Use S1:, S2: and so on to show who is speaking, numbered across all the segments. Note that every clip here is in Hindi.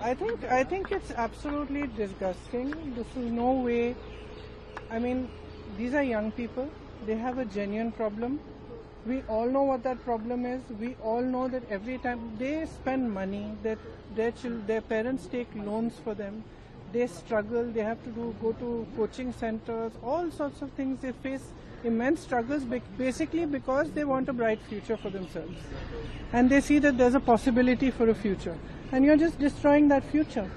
S1: I think it's absolutely disgusting. This is no way. I mean, these are young people. They have a genuine problem. We all know what that problem is. We all know that every time they spend money, that their parents take loans for them. They struggle. They have to go to coaching centers. All sorts of things. They face immense struggles, basically because they want a bright future for themselves, and they see that there's a possibility for a future, and you're just destroying that future.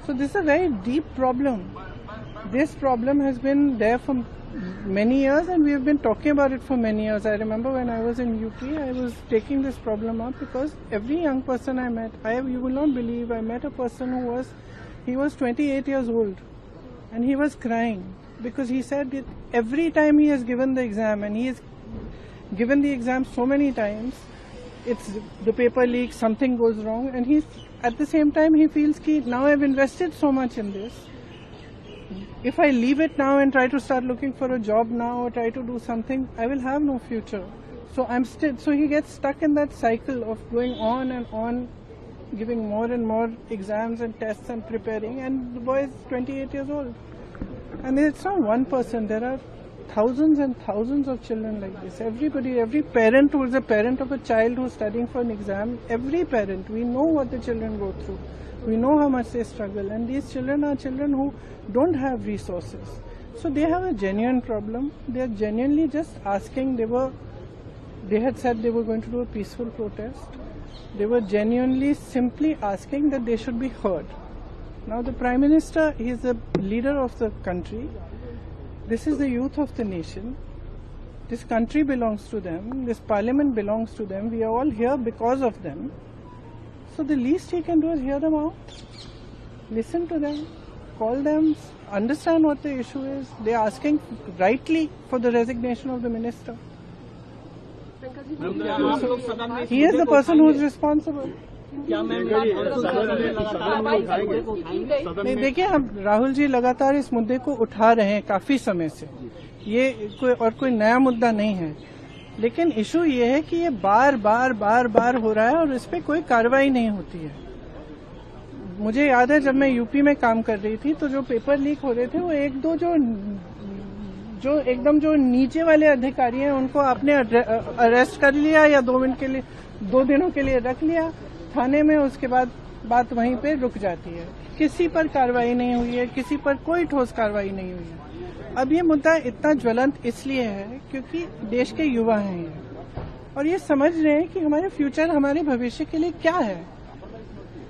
S1: So this is a very deep problem. This problem has been there for many years, and we have been talking about it for many years. I remember when I was in UP, I was taking this problem up because every young person I met, you will not believe, I met a person who was 28 years old, and he was crying because he said that every time he has given the exam, and he has given the exam so many times, it's the paper leaks, something goes wrong, and at the same time he feels that now I've invested so much in this. If I leave it now and try to start looking for a job now or try to do something, I will have no future. So he gets stuck in that cycle of going on and on, giving more and more exams and tests and preparing, and the boy is 28 years old. And it's not one person, there are thousands and thousands of children like this. Everybody, every parent who is a parent of a child who is studying for an exam, every parent, we know what the children go through. We know how much they struggle, and these children are children who don't have resources. So they have a genuine problem. They are genuinely just asking. They had said they were going to do a peaceful protest. They were genuinely simply asking that they should be heard. Now the Prime Minister, he is the leader of the country. This is the youth of the nation. This country belongs to them. This parliament belongs to them. We are all here because of them. So the least he can do is hear them out, listen to them, call them, understand what the issue is. They are asking rightly for the resignation of the minister. So he is the person who is responsible. नहीं, देखिए, हम राहुल जी लगातार इस मुद्दे को उठा रहे हैं काफी समय से. ये कोई नया मुद्दा नहीं है, लेकिन इशू ये है कि ये बार बार हो रहा है और इस पे कोई कार्रवाई नहीं होती है. मुझे याद है जब मैं यूपी में काम कर रही थी तो जो पेपर लीक हो रहे थे वो एक दो जो एकदम जो नीचे वाले अधिकारी हैं उनको आपने अरेस्ट कर लिया या 2 दिनों के लिए रख लिया थाने में, उसके बाद बात वहीं पे रुक जाती है. किसी पर कार्रवाई नहीं हुई है, किसी पर कोई ठोस कार्रवाई नहीं हुई है. अब ये मुद्दा इतना ज्वलंत इसलिए है क्योंकि देश के युवा हैं ये, और ये समझ रहे हैं कि हमारे फ्यूचर, हमारे भविष्य के लिए क्या है.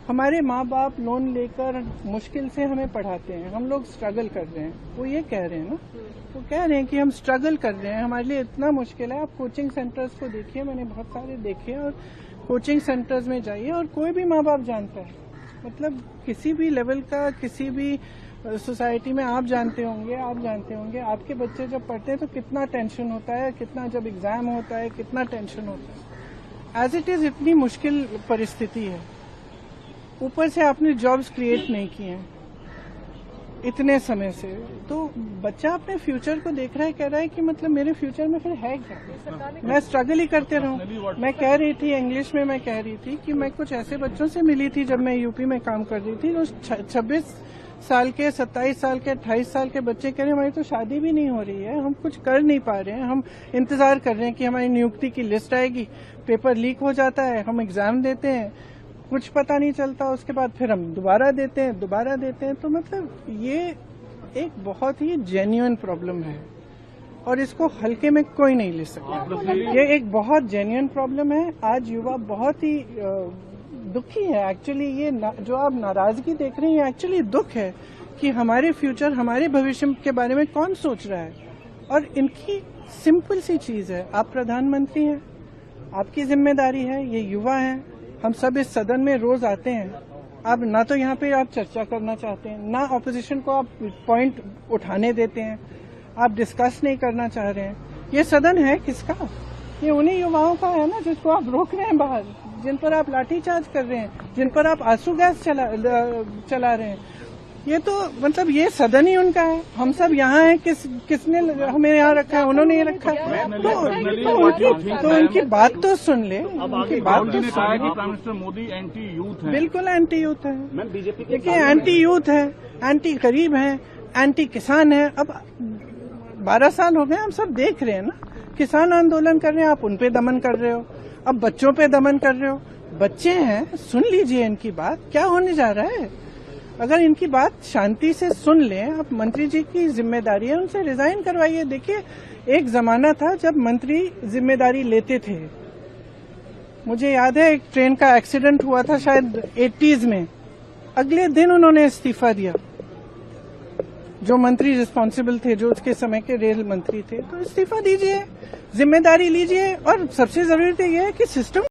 S1: हमारे माँ बाप लोन लेकर मुश्किल से हमें पढ़ाते हैं, हम लोग स्ट्रगल कर रहे हैं. वो ये कह रहे हैं ना, वो कह रहे हैं कि हम स्ट्रगल कर रहे हैं, हमारे लिए इतना मुश्किल है. आप कोचिंग सेंटर्स को देखिए, मैंने बहुत सारे देखे, और कोचिंग सेंटर्स में जाइए और कोई भी माँ बाप जानता है, मतलब किसी भी लेवल का, किसी भी सोसाइटी में आप जानते होंगे आपके बच्चे जब पढ़ते हैं तो कितना टेंशन होता है, कितना जब एग्जाम होता है कितना टेंशन होता है. एज इट इज इतनी मुश्किल परिस्थिति है, ऊपर से आपने जॉब्स क्रिएट नहीं किए हैं इतने समय से, तो बच्चा अपने फ्यूचर को देख रहा है, कह रहा है कि मतलब मेरे फ्यूचर में फिर है क्या, मैं स्ट्रगल ही करते रहूं. मैं कह रही थी इंग्लिश में, मैं कह रही थी कि मैं कुछ ऐसे बच्चों से मिली थी जब मैं यूपी में काम कर रही थी, जो 26 साल के, 27 साल के, 28 साल के बच्चे कह रहे हैं हमारी तो शादी भी नहीं हो रही है, हम कुछ कर नहीं पा रहे हैं, हम इंतजार कर रहे हैं कि हमारी नियुक्ति की लिस्ट आएगी, पेपर लीक हो जाता है, हम एग्जाम देते हैं, कुछ पता नहीं चलता, उसके बाद फिर हम दोबारा देते हैं. तो मतलब ये एक बहुत ही जेन्युइन प्रॉब्लम है और इसको हल्के में कोई नहीं ले सकता. ये एक बहुत जेन्युइन प्रॉब्लम है. आज युवा बहुत ही दुखी है एक्चुअली. ये जो आप नाराजगी देख रहे हैं एक्चुअली दुख है कि हमारे फ्यूचर, हमारे भविष्य के बारे में कौन सोच रहा है. और इनकी सिंपल सी चीज है, आप प्रधानमंत्री हैं, आपकी जिम्मेदारी है, ये युवा हैं, हम सब इस सदन में रोज आते हैं. आप ना तो यहाँ पे आप चर्चा करना चाहते हैं, ना ऑपोजिशन को आप पॉइंट उठाने देते हैं, आप डिस्कस नहीं करना चाह रहे हैं. ये सदन है किसका? ये उन्हीं युवाओं का है ना जिसको आप रोक रहे हैं बाहर, जिन पर आप लाठीचार्ज कर रहे हैं, जिन पर आप आंसू गैस चला रहे हैं. ये तो मतलब ये सदन ही उनका है, हम सब यहाँ हैं, किसने हमें यहाँ रखा है, उन्होंने ये रखा है, तो उनकी बात तो सुन ले, उनकी बात तो सुन ले।
S2: Prime minister Modi anti youth है।
S1: बिल्कुल एंटी यूथ है, देखिए एंटी यूथ है, एंटी गरीब है, एंटी किसान है। अब 12 साल हो गए, हम सब देख रहे हैं ना, किसान आंदोलन कर रहे हैं, आप उनपे दमन कर रहे हो, अब बच्चों पे दमन कर रहे हो। बच्चे हैं, सुन लीजिए इनकी बात, क्या होने जा रहा है। अगर इनकी बात शांति से सुन लें, आप मंत्री जी की जिम्मेदारी है, उनसे रिजाइन करवाइए। देखिए एक जमाना था जब मंत्री जिम्मेदारी लेते थे, मुझे याद है एक ट्रेन का एक्सीडेंट हुआ था शायद 80s में, अगले दिन उन्होंने इस्तीफा दिया, जो मंत्री रिस्पॉन्सिबल थे, जो उसके समय के रेल मंत्री थे। तो इस्तीफा दीजिए, जिम्मेदारी लीजिए, और सबसे जरूरी तो यह है कि सिस्टम